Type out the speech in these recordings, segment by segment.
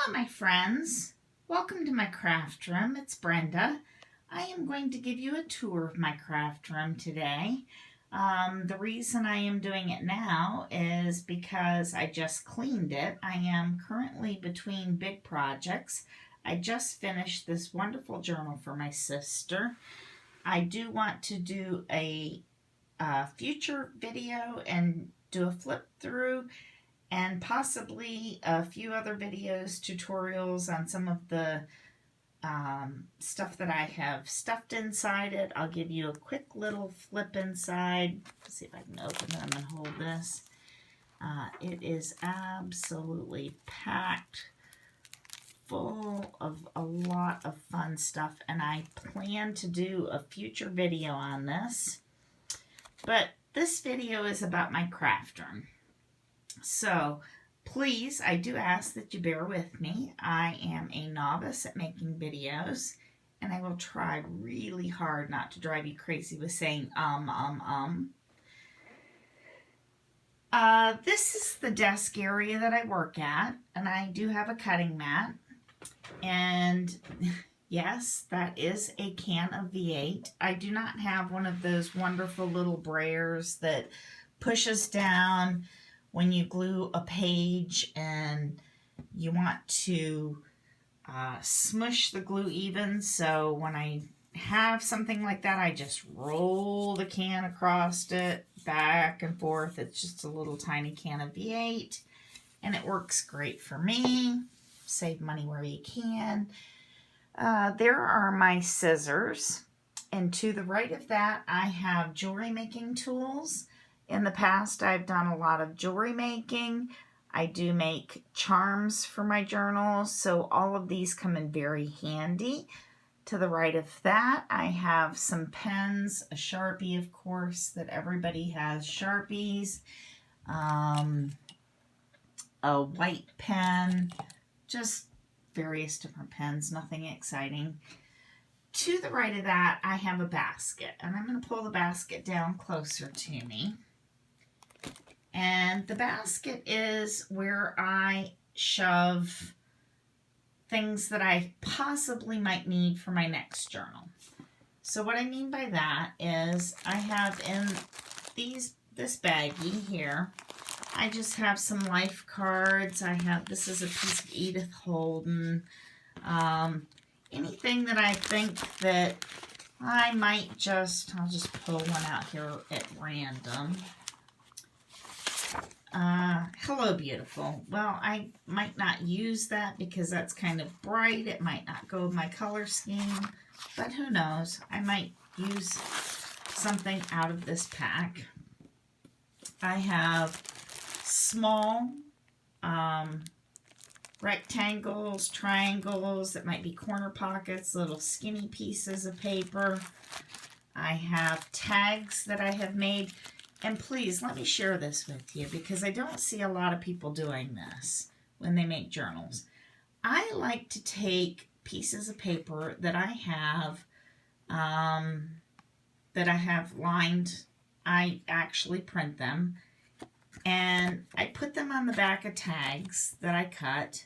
Hello, my friends. Welcome to my craft room. It's Brenda. I am going to give you a tour of my craft room today. The reason I am doing it now is because I just cleaned it. I am currently between big projects. I just finished this wonderful journal for my sister. I do want to do a future video and do a flip through and possibly a few other videos, tutorials on some of the stuff that I have stuffed inside it. I'll give you a quick little flip inside. Let's see if I can open them and hold this. It is absolutely packed full of a lot of fun stuff, and I plan to do a future video on this. But this video is about my craft room. So please, I do ask that you bear with me. I am a novice at making videos, and I will try really hard not to drive you crazy with saying This is the desk area that I work at, and I do have a cutting mat. And yes, that is a can of V8. I do not have one of those wonderful little brayers that pushes down when you glue a page and you want to smush the glue even. So when I have something like that, I just roll the can across it back and forth. It's just a little tiny can of V8 and it works great for me. Save money where you can. There are my scissors, and to the right of that I have jewelry making tools. In the past, I've done a lot of jewelry making. I do make charms for my journals, so all of these come in very handy. To the right of that, I have some pens, a Sharpie, of course, that everybody has Sharpies, a white pen, just various different pens, nothing exciting. To the right of that, I have a basket, and I'm going to pull the basket down closer to me. And the basket is where I shove things that I possibly might need for my next journal. So what I mean by that is I have in this baggie here, I just have some life cards. This is a piece of Edith Holden. Anything that I think that I might I'll just pull one out here at random. Hello, beautiful. Well, I might not use that because that's kind of bright. It might not go with my color scheme, but who knows? I might use something out of this pack. I have small rectangles, triangles that might be corner pockets, little skinny pieces of paper. I have tags that I have made. And please, let me share this with you because I don't see a lot of people doing this when they make journals. I like to take pieces of paper that I have lined. I actually print them, and I put them on the back of tags that I cut.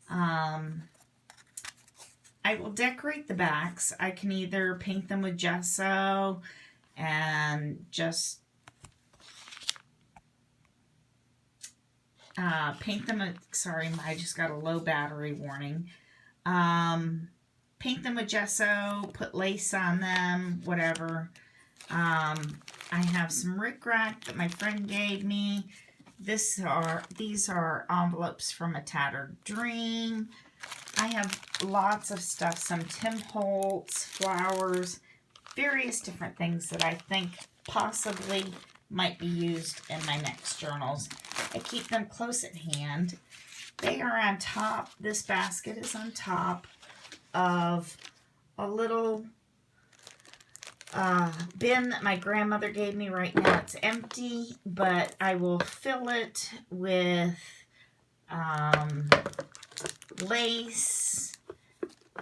I will decorate the backs. I can either paint them with gesso and just paint them with, sorry, I just got a low battery warning. Paint them with gesso, put lace on them, whatever. I have some rickrack that my friend gave me. These are envelopes from A Tattered Dream. I have lots of stuff, some Tim Holtz, flowers, various different things that I think possibly might be used in my next journals. I keep them close at hand. They are on top. This basket is on top of a little bin that my grandmother gave me. Right now it's empty, but I will fill it with lace,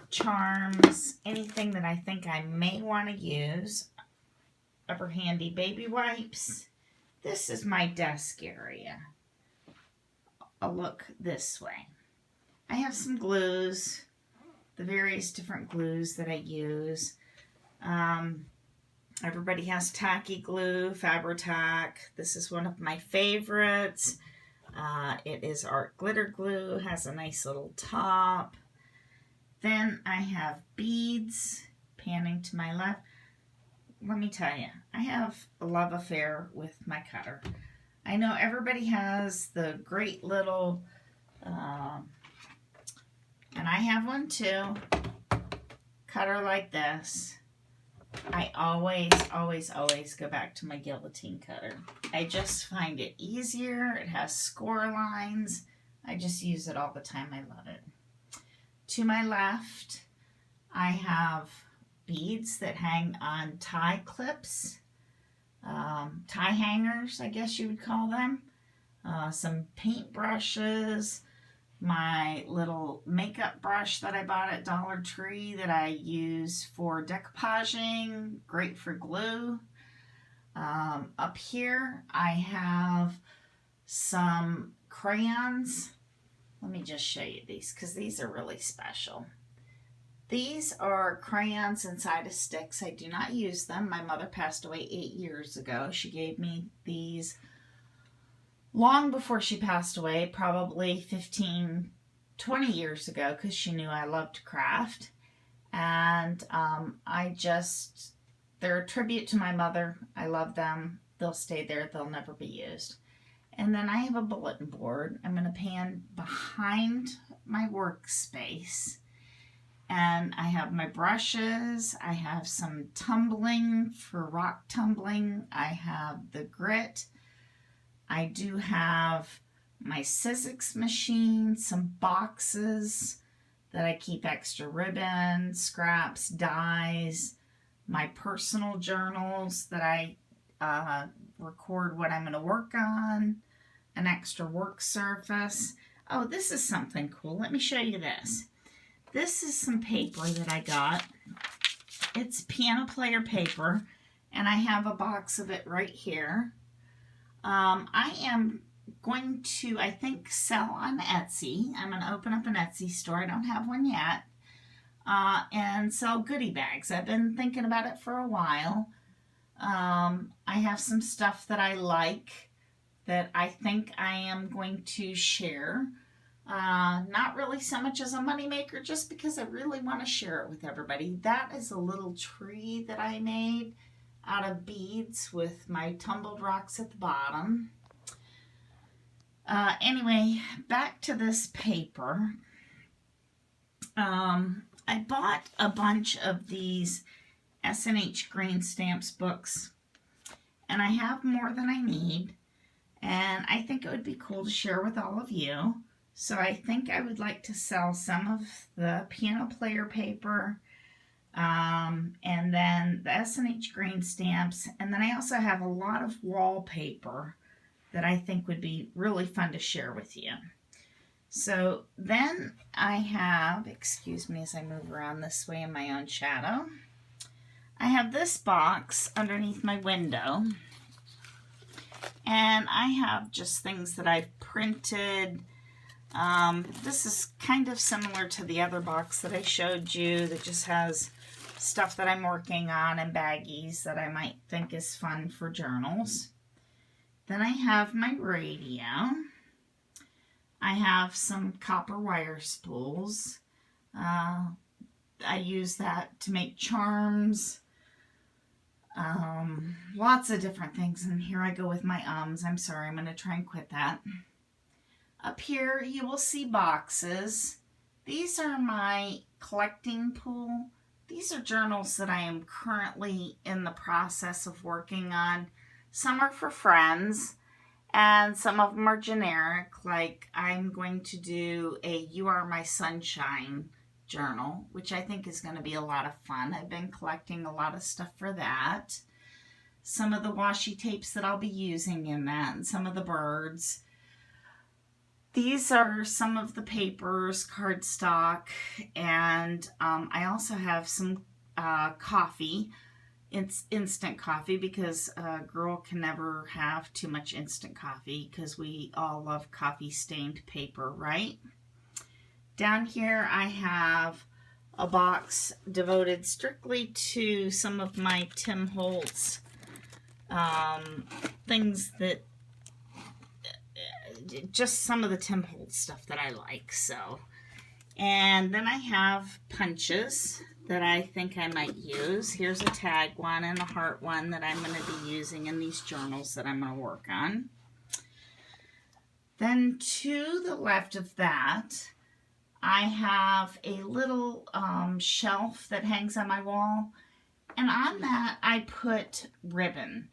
charms, anything that I think I may want to use. Ever handy baby wipes. This is my desk area. A look this way. I have some glues, the various different glues that I use. Everybody has tacky glue, Fabri-Tac. This is one of my favorites. It is art glitter glue, has a nice little top. Then I have beads, panning to my left. Let me tell you, I have a love affair with my cutter. I know everybody has the great little, and I have one too, cutter like this. I always go back to my guillotine cutter. I just find it easier. It has score lines. I just use it all the time. I love it. To my left, I have beads that hang on tie clips, tie hangers, I guess you would call them. Some paint brushes, my little makeup brush that I bought at Dollar Tree that I use for decoupaging, great for glue. Up here I have some crayons. Let me just show you these because these are really special. These are crayons inside of sticks. I do not use them. My mother passed away 8 years ago. She gave me these long before she passed away, probably 15, 20 years ago, because she knew I loved to craft. And they're a tribute to my mother. I love them. They'll stay there. They'll never be used. And then I have a bulletin board. I'm going to pan behind my workspace. And I have my brushes. I have some tumbling for rock tumbling. I have the grit. I do have my Sizzix machine, some boxes that I keep extra ribbon, scraps, dies, my personal journals that I record what I'm going to work on, an extra work surface. Oh, this is something cool. Let me show you this. This is some paper that I got. It's piano player paper, and I have a box of it right here. I am going to, I think, sell on Etsy. I'm going to open up an Etsy store. I don't have one yet. And sell goodie bags. I've been thinking about it for a while. I have some stuff that I like that I think I am going to share. Not really so much as a moneymaker, just because I really want to share it with everybody. That is a little tree that I made out of beads with my tumbled rocks at the bottom. Anyway, back to this paper. I bought a bunch of these S&H Green Stamps books, and I have more than I need, and I think it would be cool to share with all of you. So I think I would like to sell some of the piano player paper, and then the S&H Green Stamps, and then I also have a lot of wallpaper that I think would be really fun to share with you. So then I have, excuse me as I move around this way in my own shadow, I have this box underneath my window, and I have just things that I've printed. This is kind of similar to the other box that I showed you that just has stuff that I'm working on and baggies that I might think is fun for journals. Then I have my radio. I have some copper wire spools. I use that to make charms. Lots of different things. And here I go with my ums. I'm sorry, I'm going to try and quit that. Up here you will see boxes. These are my collecting pool. These are journals that I am currently in the process of working on. Some are for friends, and some of them are generic, like I'm going to do a You Are My Sunshine journal, which I think is going to be a lot of fun. I've been collecting a lot of stuff for that. Some of the washi tapes that I'll be using in that, and some of the birds. These are some of the papers, cardstock, and I also have some coffee. It's instant coffee, because a girl can never have too much instant coffee because we all love coffee stained paper, right? Down here I have a box devoted strictly to some of my Tim Holtz things that, just some of the Tim Holtz stuff that I like. So, and then I have punches that I think I might use. Here's a tag one and a heart one that I'm going to be using in these journals that I'm going to work on. Then to the left of that, I have a little shelf that hangs on my wall, and on that I put ribbon.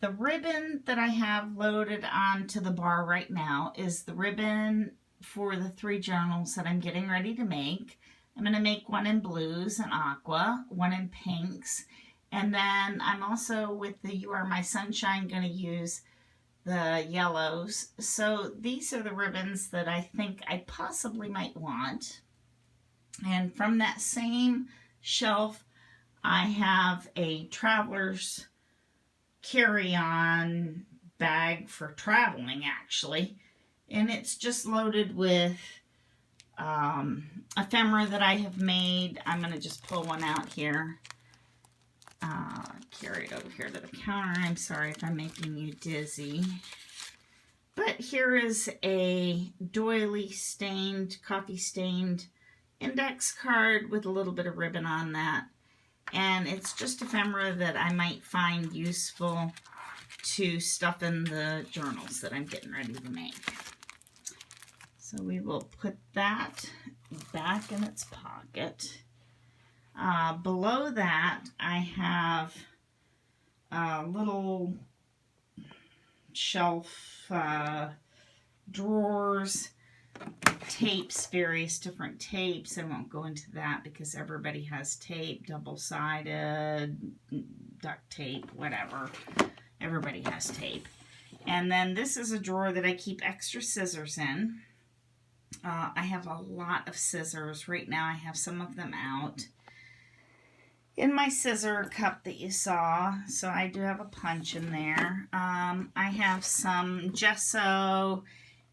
The ribbon that I have loaded onto the bar right now is the ribbon for the 3 journals that I'm getting ready to make. I'm going to make one in blues and aqua, one in pinks, and then I'm also, with the You Are My Sunshine, going to use the yellows. So these are the ribbons that I think I possibly might want. And from that same shelf, I have a traveler's carry-on bag for traveling, actually. And it's just loaded with ephemera that I have made. I'm going to just pull one out here. Carry it over here to the counter. I'm sorry if I'm making you dizzy. But here is a doily stained, coffee stained index card with a little bit of ribbon on that. And it's just ephemera that I might find useful to stuff in the journals that I'm getting ready to make. So we will put that back in its pocket. Below that, I have little shelf drawers, tapes, various different tapes. I won't go into that because everybody has tape, double-sided, duct tape, whatever. Everybody has tape. And then this is a drawer that I keep extra scissors in. I have a lot of scissors. Right now I have some of them out in my scissor cup that you saw, so I do have a punch in there. I have some gesso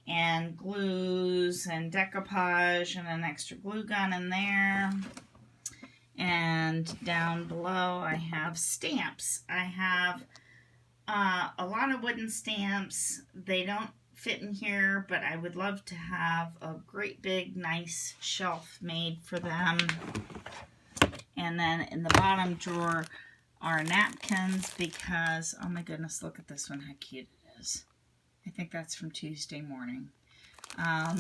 and glues and decoupage and an extra glue gun in there. And down below I have stamps. I have a lot of wooden stamps. They don't fit in here, but I would love to have a great big nice shelf made for them. And then in the bottom drawer are napkins because, oh my goodness, look at this one, how cute it is. I think that's from Tuesday morning. A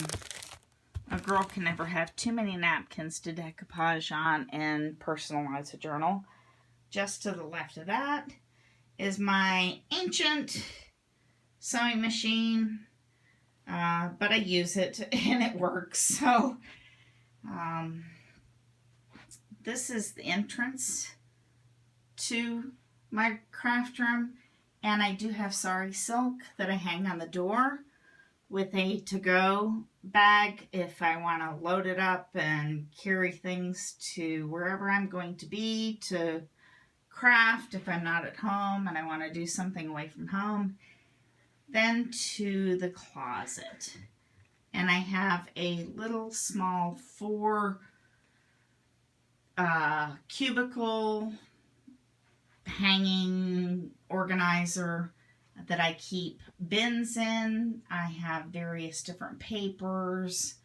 girl can never have too many napkins to decoupage on and personalize a journal. Just to the left of that is my ancient sewing machine, but I use it and it works. So, this is the entrance to my craft room, and I do have sari silk that I hang on the door with a to-go bag if I want to load it up and carry things to wherever I'm going to be to craft if I'm not at home and I want to do something away from home. Then to the closet, and I have a little small 4 cubicle hanging organizer that I keep bins in. I have various different papers,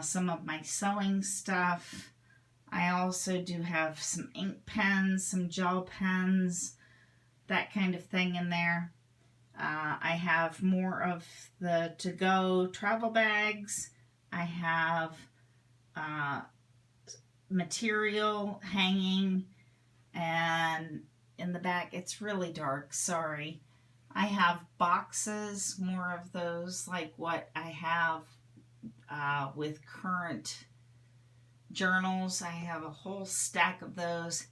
some of my sewing stuff. I also do have some ink pens, some gel pens, that kind of thing in there. I have more of the to-go travel bags. I have material hanging, and in the back, it's really dark, sorry. I have boxes, more of those like what I have with current journals. I have a whole stack of those.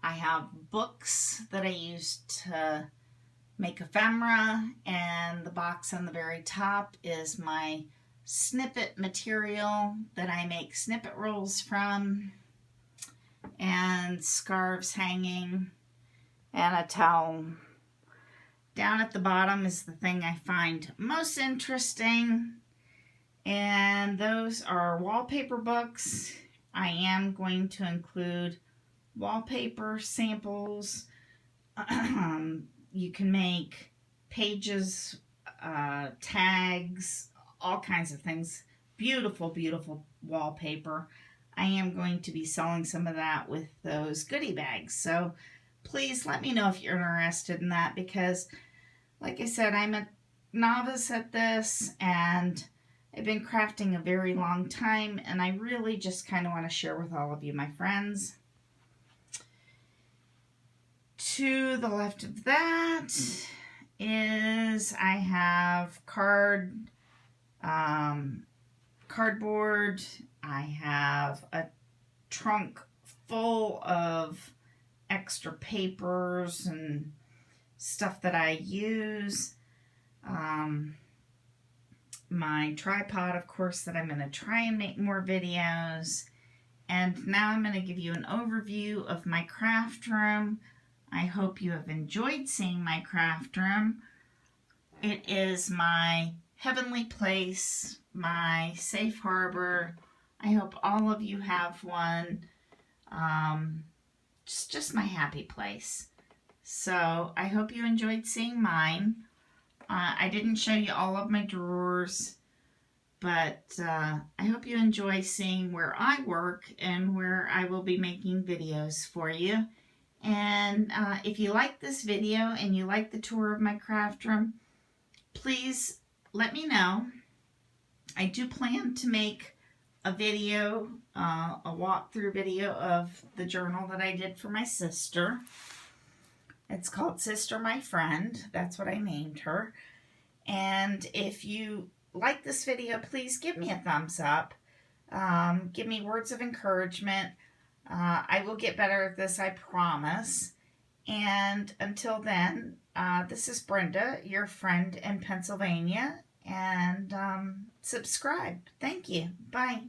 I have books that I use to make ephemera, and the box on the very top is my snippet material that I make snippet rolls from, and scarves hanging, and a towel. Down at the bottom is the thing I find most interesting, And those are wallpaper books. I am going to include wallpaper samples. You can make pages, tags, all kinds of things. Beautiful, beautiful wallpaper. I am going to be selling some of that with those goodie bags. So please let me know if you're interested in that, because like I said, I'm a novice at this and I've been crafting a very long time, and I really just kind of want to share with all of you, my friends. To the left of that is I have cardboard. I have a trunk full of extra papers and stuff that I use. My tripod, of course, that I'm going to try and make more videos. And now I'm going to give you an overview of my craft room. I hope you have enjoyed seeing my craft room. It is my heavenly place, my safe harbor. I hope all of you have one. It's just my happy place. So I hope you enjoyed seeing mine. I didn't show you all of my drawers, but I hope you enjoy seeing where I work and where I will be making videos for you. And if you like this video and you like the tour of my craft room, please let me know. I do plan to make a video, a walkthrough video of the journal that I did for my sister. It's called Sister My Friend. That's what I named her. And if you like this video, please give me a thumbs up. Give me words of encouragement. I will get better at this, I promise. And until then, this is Brenda, your friend in Pennsylvania. And subscribe. Thank you. Bye.